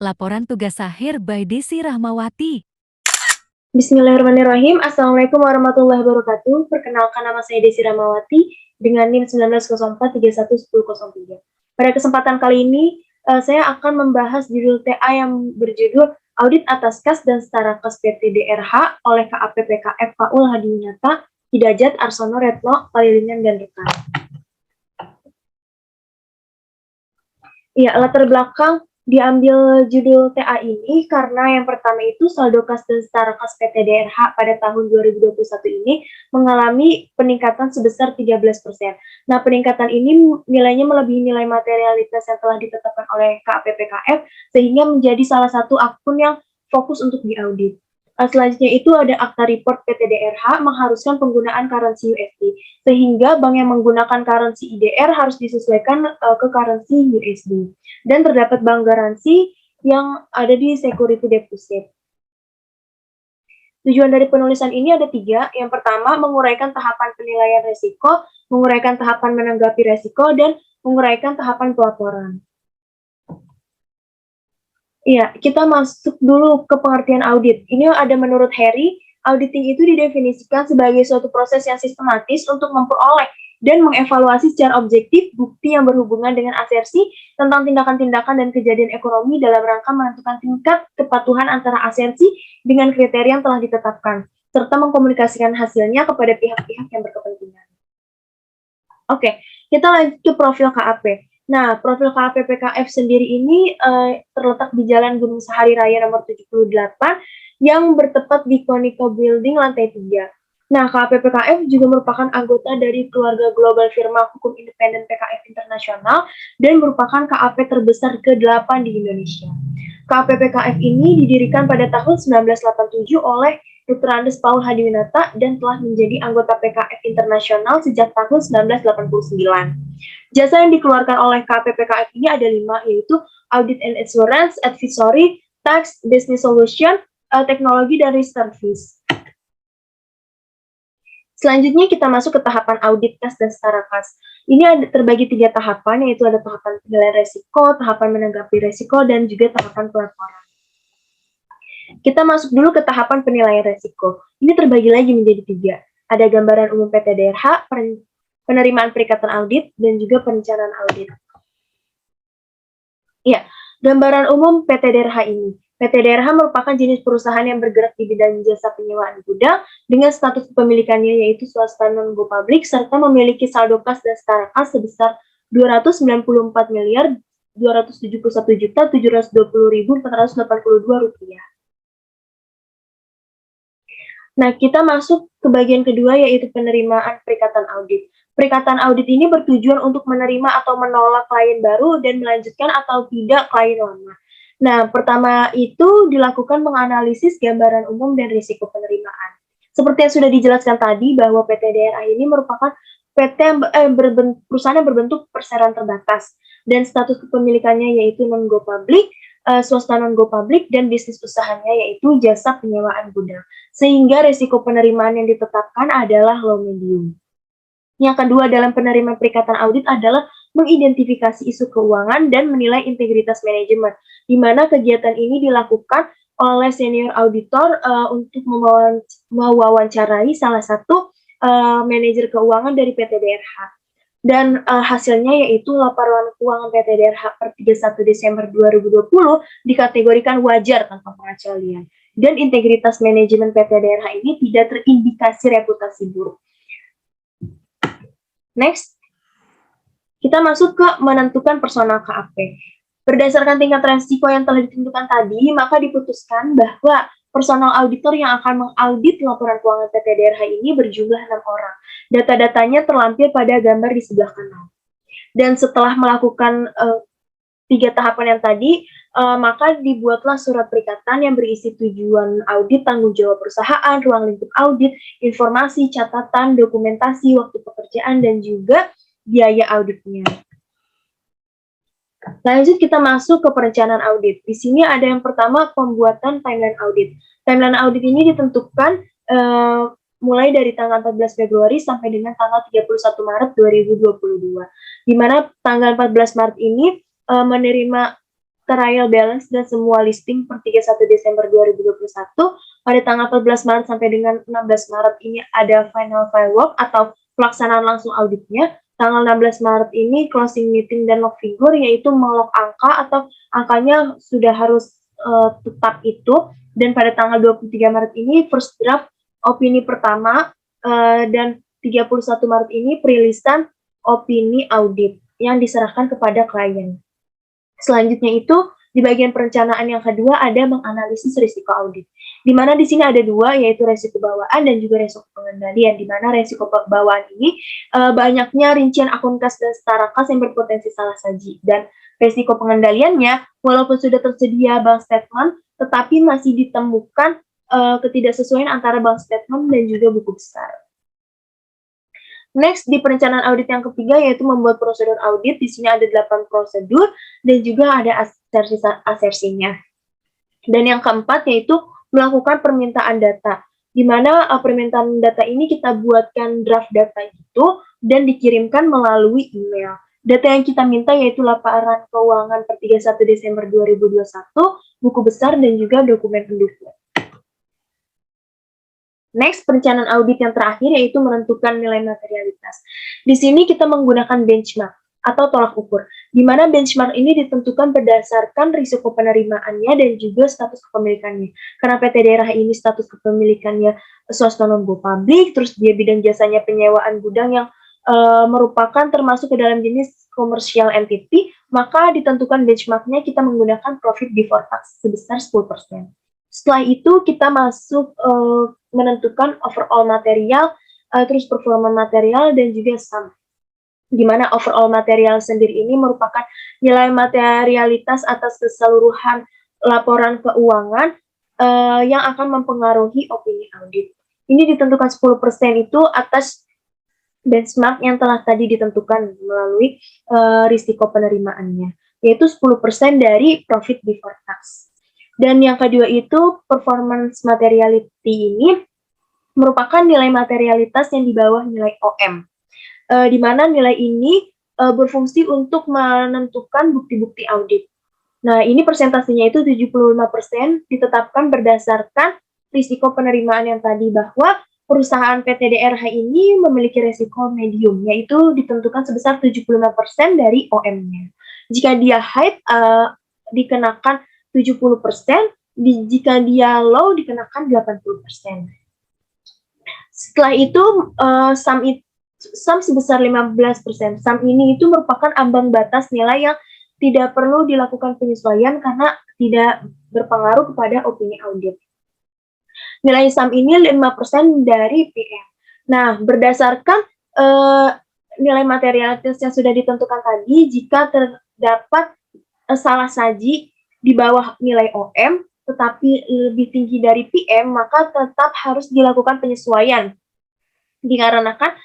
Laporan tugas akhir by Desi Rahmawati. Bismillahirrahmanirrahim. Assalamualaikum warahmatullahi wabarakatuh. Perkenalkan, nama saya Desi Rahmawati dengan NIM 1904311003. Pada kesempatan kali ini, saya akan membahas judul TA yang berjudul Audit atas Kas dan Setara Kas PT DRH oleh KAPPKF Faul Hadiwinata, Hidayat, Arsono, Retno, Palilingan, dan rekan. Ya, latar belakang diambil judul TA ini karena yang pertama itu saldo kas dan setara kas PT DRH pada tahun 2021 ini mengalami peningkatan sebesar 13%. Nah, peningkatan ini nilainya melebihi nilai materialitas yang telah ditetapkan oleh KAPPKF sehingga menjadi salah satu akun yang fokus untuk diaudit. Selanjutnya itu ada akta report PT DRH mengharuskan penggunaan currency USD, sehingga bank yang menggunakan currency IDR harus disesuaikan ke currency USD. Dan terdapat bank garansi yang ada di security deposit. Tujuan dari penulisan ini ada 3. Yang pertama, menguraikan tahapan penilaian risiko, menguraikan tahapan menanggapi risiko, dan menguraikan tahapan pelaporan. Iya, kita masuk dulu ke pengertian audit. Ini ada menurut Harry, auditing itu didefinisikan sebagai suatu proses yang sistematis untuk memperoleh dan mengevaluasi secara objektif bukti yang berhubungan dengan asersi tentang tindakan-tindakan dan kejadian ekonomi dalam rangka menentukan tingkat kepatuhan antara asersi dengan kriteria yang telah ditetapkan, serta mengkomunikasikan hasilnya kepada pihak-pihak yang berkepentingan. Oke, kita lanjut ke profil KAP. Nah, profil KAPPKF sendiri ini terletak di Jalan Gunung Sahari Raya nomor 78 yang bertempat di Konica Building lantai 3. Nah, KAPPKF juga merupakan anggota dari keluarga global firma hukum independen PKF Internasional dan merupakan KAP terbesar ke-8 di Indonesia. KAPPKF ini didirikan pada tahun 1987 oleh Dr. Andes Paul Hadiwinata dan telah menjadi anggota PKF Internasional sejak tahun 1989. Jasa yang dikeluarkan oleh KAPPKF ini ada 5, yaitu Audit and Assurance, Advisory, Tax, Business Solution, Teknologi, dan Risk Service. Selanjutnya kita masuk ke tahapan audit kas dan setara kas. Ini ada terbagi 3 tahapan, yaitu ada tahapan penilaian resiko, tahapan menanggapi resiko, dan juga tahapan pelaporan. Kita masuk dulu ke tahapan penilaian resiko. Ini terbagi lagi menjadi 3. Ada gambaran umum PT DRH, penerimaan perikatan audit, dan juga perencanaan audit. Ya, gambaran umum PT DRH ini. PT DRH merupakan jenis perusahaan yang bergerak di bidang jasa penyewaan gudang dengan status kepemilikannya yaitu swasta non-go public serta memiliki saldo kas dan setara kas sebesar Rp294.271.720.482. Nah, kita masuk ke bagian kedua yaitu penerimaan perikatan audit. Perikatan audit ini bertujuan untuk menerima atau menolak klien baru dan melanjutkan atau tidak klien lama. Nah, pertama itu dilakukan menganalisis gambaran umum dan risiko penerimaan. Seperti yang sudah dijelaskan tadi bahwa PT DRH ini merupakan PT yang perusahaan yang berbentuk perseroan terbatas dan status kepemilikannya yaitu non-go public, swasta non-go public, dan bisnis usahanya yaitu jasa penyewaan gudang. Sehingga risiko penerimaan yang ditetapkan adalah low medium. Yang kedua dalam penerimaan perikatan audit adalah mengidentifikasi isu keuangan dan menilai integritas manajemen, di mana kegiatan ini dilakukan oleh senior auditor untuk mewawancarai salah satu manajer keuangan dari PT DRH. Dan hasilnya yaitu laporan keuangan PT DRH per 31 Desember 2020 dikategorikan wajar tanpa pengecualian. Dan integritas manajemen PT DRH ini tidak terindikasi reputasi buruk. Next, kita masuk ke menentukan personal KAP. Berdasarkan tingkat resiko yang telah ditentukan tadi, maka diputuskan bahwa personal auditor yang akan mengaudit laporan keuangan PT DRH ini berjumlah 6 orang. Data-datanya terlampir pada gambar di sebelah kanan. Dan setelah melakukan 3 tahapan yang tadi, maka dibuatlah surat perikatan yang berisi tujuan audit, tanggung jawab perusahaan, ruang lingkup audit, informasi, catatan, dokumentasi, waktu pekerjaan, dan juga biaya auditnya. Lanjut kita masuk ke perencanaan audit. Di sini ada yang pertama pembuatan timeline audit. Timeline audit ini ditentukan mulai dari tanggal 14 Februari sampai dengan tanggal 31 Maret 2022. Di mana tanggal 14 Maret ini menerima trial balance dan semua listing per 31 Desember 2021. Pada tanggal 14 Maret sampai dengan 16 Maret ini ada final file work atau pelaksanaan langsung auditnya. Tanggal 16 Maret ini closing meeting dan log figure, yaitu melog angka atau angkanya sudah harus tetap itu. Dan pada tanggal 23 Maret ini first draft opini pertama, dan 31 Maret ini perilisan opini audit yang diserahkan kepada klien. Selanjutnya itu di bagian perencanaan yang kedua ada menganalisis risiko audit. Di mana di sini ada dua, yaitu risiko bawaan dan juga risiko pengendalian. Di mana risiko bawaan ini banyaknya rincian akun kas dan setara kas yang berpotensi salah saji. Dan risiko pengendaliannya, walaupun sudah tersedia bank statement, tetapi masih ditemukan ketidaksesuaian antara bank statement dan juga buku besar. Next, di perencanaan audit yang ketiga yaitu membuat prosedur audit. Di sini ada 8 prosedur dan juga ada asersinya. Dan yang keempat yaitu melakukan permintaan data. Di mana permintaan data ini kita buatkan draft data itu dan dikirimkan melalui email. Data yang kita minta yaitu laporan keuangan per 31 Desember 2021, buku besar dan juga dokumen pendukung. Next, perencanaan audit yang terakhir yaitu menentukan nilai materialitas. Di sini kita menggunakan benchmark atau tolak ukur, di mana benchmark ini ditentukan berdasarkan risiko penerimaannya dan juga status kepemilikannya. Karena PT daerah ini status kepemilikannya swasta non-go publik, terus dia bidang jasanya penyewaan gudang yang merupakan termasuk ke dalam jenis commercial entity, maka ditentukan benchmarknya kita menggunakan profit before tax sebesar 10%. Setelah itu kita masuk menentukan overall material, terus performa material dan juga sum. Di mana overall material sendiri ini merupakan nilai materialitas atas keseluruhan laporan keuangan yang akan mempengaruhi opini audit. Ini ditentukan 10% itu atas benchmark yang telah tadi ditentukan melalui risiko penerimaannya, yaitu 10% dari profit before tax. Dan yang kedua itu performance materiality ini merupakan nilai materialitas yang di bawah nilai OM, di mana nilai ini berfungsi untuk menentukan bukti-bukti audit. Nah, ini persentasenya itu 75% ditetapkan berdasarkan risiko penerimaan yang tadi, bahwa perusahaan PT DRH ini memiliki risiko medium, yaitu ditentukan sebesar 75% dari OM-nya. Jika dia high, dikenakan 70%, jika dia low dikenakan 80%. Setelah itu sum sebesar 15%. Sum ini itu merupakan ambang batas nilai yang tidak perlu dilakukan penyesuaian karena tidak berpengaruh kepada opini audit. Nilai sum ini 5% dari PM. Nah, berdasarkan nilai materialitas yang sudah ditentukan tadi, jika terdapat salah saji di bawah nilai OM, tetapi lebih tinggi dari PM, maka tetap harus dilakukan penyesuaian. Dikarenakan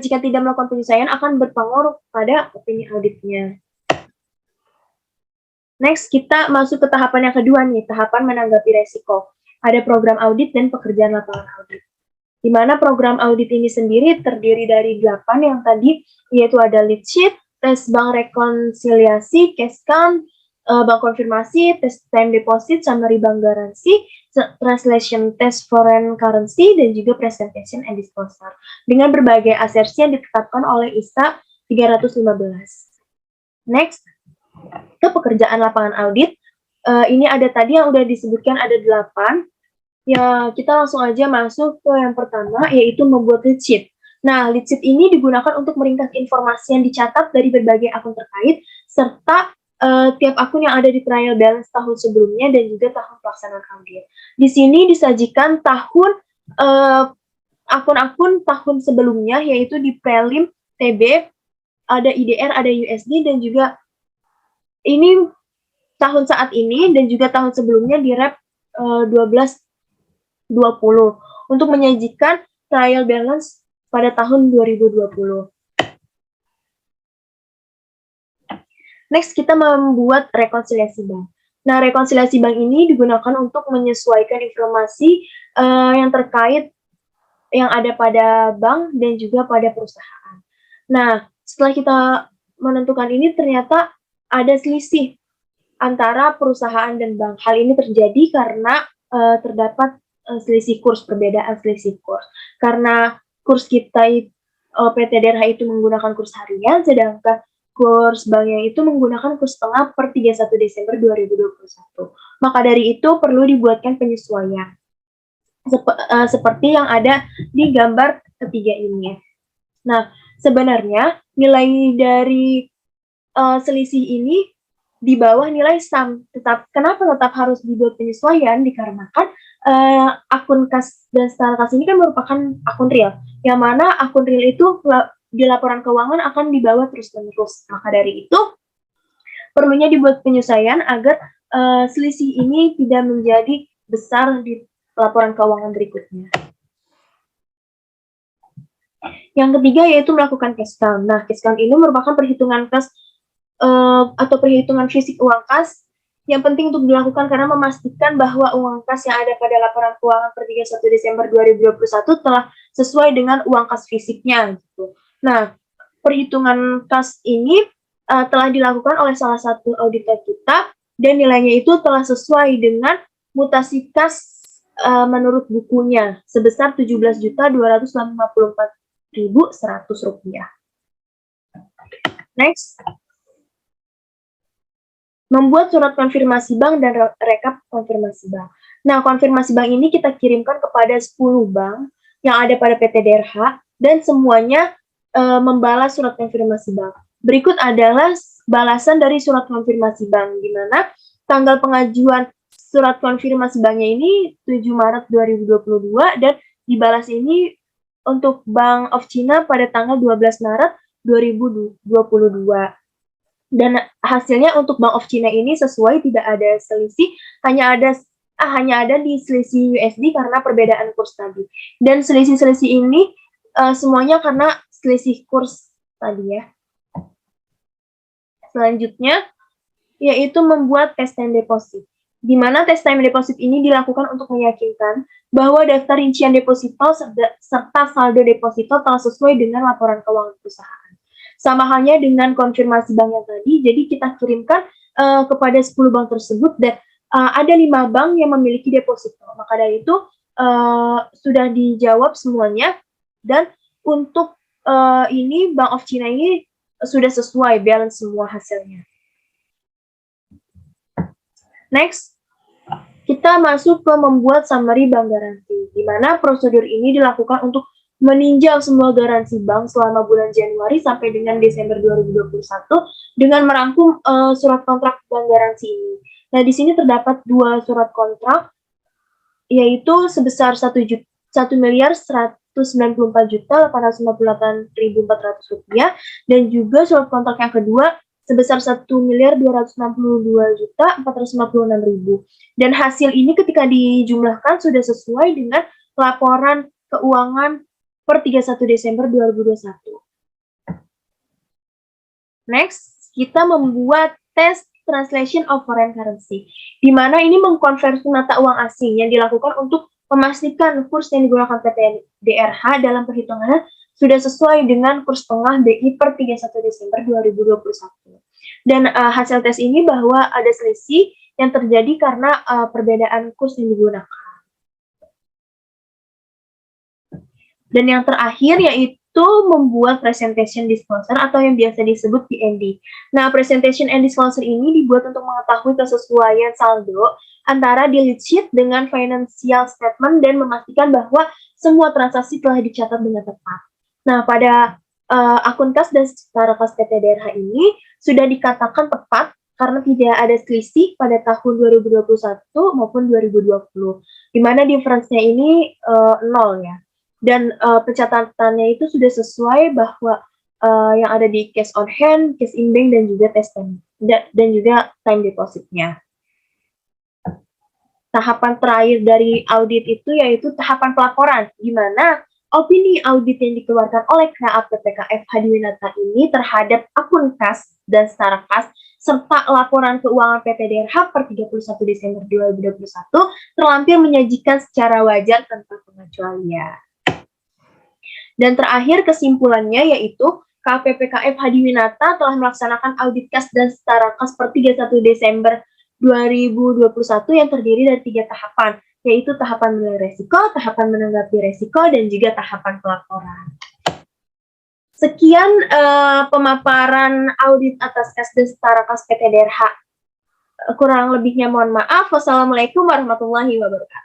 jika tidak melakukan penyesuaian akan berpengaruh pada opini auditnya. Next, kita masuk ke tahapan yang kedua nih, tahapan menanggapi resiko. Ada program audit dan pekerjaan lapangan audit. Di mana program audit ini sendiri terdiri dari 8 yang tadi, yaitu ada lead sheet, tes bank rekonsiliasi, cash count, bank konfirmasi, tes time deposit, summary bank garansi, translation test foreign currency, dan juga presentation and disclosure. Dengan berbagai asersi yang ditetapkan oleh ISA 315. Next, ke pekerjaan lapangan audit. Ini ada tadi yang udah disebutkan ada 8. Ya, kita langsung aja masuk ke yang pertama, yaitu membuat lead sheet. Nah, lead sheet ini digunakan untuk meringkas informasi yang dicatat dari berbagai akun terkait, serta tiap akun yang ada di trial balance tahun sebelumnya dan juga tahun pelaksanaan audit. Di sini disajikan akun-akun tahun sebelumnya, yaitu di prelim, TB, ada IDR, ada USD, dan juga ini tahun saat ini dan juga tahun sebelumnya di Rep 1220 untuk menyajikan trial balance pada tahun 2020. Next, kita membuat rekonsiliasi bank. Nah, rekonsiliasi bank ini digunakan untuk menyesuaikan informasi yang terkait yang ada pada bank dan juga pada perusahaan. Nah, setelah kita menentukan ini, ternyata ada selisih antara perusahaan dan bank. Hal ini terjadi karena terdapat selisih kurs, perbedaan selisih kurs. Karena kurs kita PT DRH itu menggunakan kurs harian, sedangkan kurs banknya itu menggunakan kurs setengah per 31 Desember 2021. Maka dari itu perlu dibuatkan penyesuaian. Seperti yang ada di gambar ketiga ini. Nah, sebenarnya nilai dari selisih ini di bawah nilai sum. Kenapa tetap harus dibuat penyesuaian? Dikarenakan akun kas dan setara kas ini kan merupakan akun real, yang mana akun real itu di laporan keuangan akan dibawa terus-menerus. Maka dari itu perlunya dibuat penyesuaian agar selisih ini tidak menjadi besar di laporan keuangan berikutnya. Yang ketiga yaitu melakukan cash count. Nah, cash count ini merupakan perhitungan kas atau perhitungan fisik uang kas yang penting untuk dilakukan karena memastikan bahwa uang kas yang ada pada laporan keuangan per 31 Desember 2021 telah sesuai dengan uang kas fisiknya gitu. Nah, perhitungan kas ini telah dilakukan oleh salah satu auditor kita dan nilainya itu telah sesuai dengan mutasi kas menurut bukunya sebesar Rp17.254.100. Next. Membuat surat konfirmasi bank dan rekap konfirmasi bank. Nah, konfirmasi bank ini kita kirimkan kepada 10 bank yang ada pada PT DRH dan semuanya membalas surat konfirmasi bank. Berikut adalah balasan dari surat konfirmasi bank, di mana tanggal pengajuan surat konfirmasi banknya ini 7 Maret 2022 dan dibalas ini untuk Bank of China pada tanggal 12 Maret 2022. Dan hasilnya untuk Bank of China ini sesuai, tidak ada selisih, hanya ada di selisih USD karena perbedaan kurs tadi. Dan selisih-selisih ini semuanya karena selisih kurs tadi ya. Selanjutnya yaitu membuat test time deposit. Di mana test time deposit ini dilakukan untuk meyakinkan bahwa daftar rincian deposito serta saldo deposito telah sesuai dengan laporan keuangan perusahaan. Sama halnya dengan konfirmasi bank yang tadi, jadi kita kirimkan kepada 10 bank tersebut dan ada 5 bank yang memiliki deposito. Maka dari itu sudah dijawab semuanya dan untuk ini Bank of China ini sudah sesuai balance semua hasilnya. Next, kita masuk ke membuat summary bank garansi, di mana prosedur ini dilakukan untuk meninjau semua garansi bank selama bulan Januari sampai dengan Desember 2021 dengan merangkum surat kontrak bank garansi ini. Nah, di sini terdapat 2 surat kontrak, yaitu sebesar 1.194.858.400 rupiah dan juga surat kontrak yang kedua sebesar 1.262.456.000. Dan hasil ini ketika dijumlahkan sudah sesuai dengan laporan keuangan per 31 Desember 2021. Next, kita membuat test translation of foreign currency, di mana ini mengkonversi mata uang asing yang dilakukan untuk memastikan kurs yang digunakan PT DRH dalam perhitungannya sudah sesuai dengan kurs tengah BI per 31 Desember 2021. Dan hasil tes ini bahwa ada selisih yang terjadi karena perbedaan kurs yang digunakan. Dan yang terakhir yaitu membuat presentation disclosure atau yang biasa disebut PND. Nah, presentation and disclosure ini dibuat untuk mengetahui kesesuaian saldo antara delete sheet dengan financial statement dan memastikan bahwa semua transaksi telah dicatat dengan tepat. Nah, pada akun kas dan setara kas PT DRH ini sudah dikatakan tepat karena tidak ada selisih pada tahun 2021 maupun 2020, di mana difference-nya ini 0 ya. Dan pencatatannya itu sudah sesuai bahwa yang ada di cash on hand, cash in bank, dan juga test time, dan juga time depositnya. Tahapan terakhir dari audit itu yaitu tahapan pelaporan, di mana opini audit yang dikeluarkan oleh KAPPKF Hadiwinata ini terhadap akun kas dan setara kas serta laporan keuangan PT DRH per 31 Desember 2021 terlampir menyajikan secara wajar tanpa pengecualian. Dan terakhir kesimpulannya yaitu KPPKF Hadiwinata telah melaksanakan audit kas dan setara kas per 31 Desember 2021 yang terdiri dari 3 tahapan, yaitu tahapan menilai resiko, tahapan menanggapi resiko, dan juga tahapan pelaporan. Sekian pemaparan audit atas kas dan setara kas PT DRH. Kurang lebihnya mohon maaf. Wassalamualaikum warahmatullahi wabarakatuh.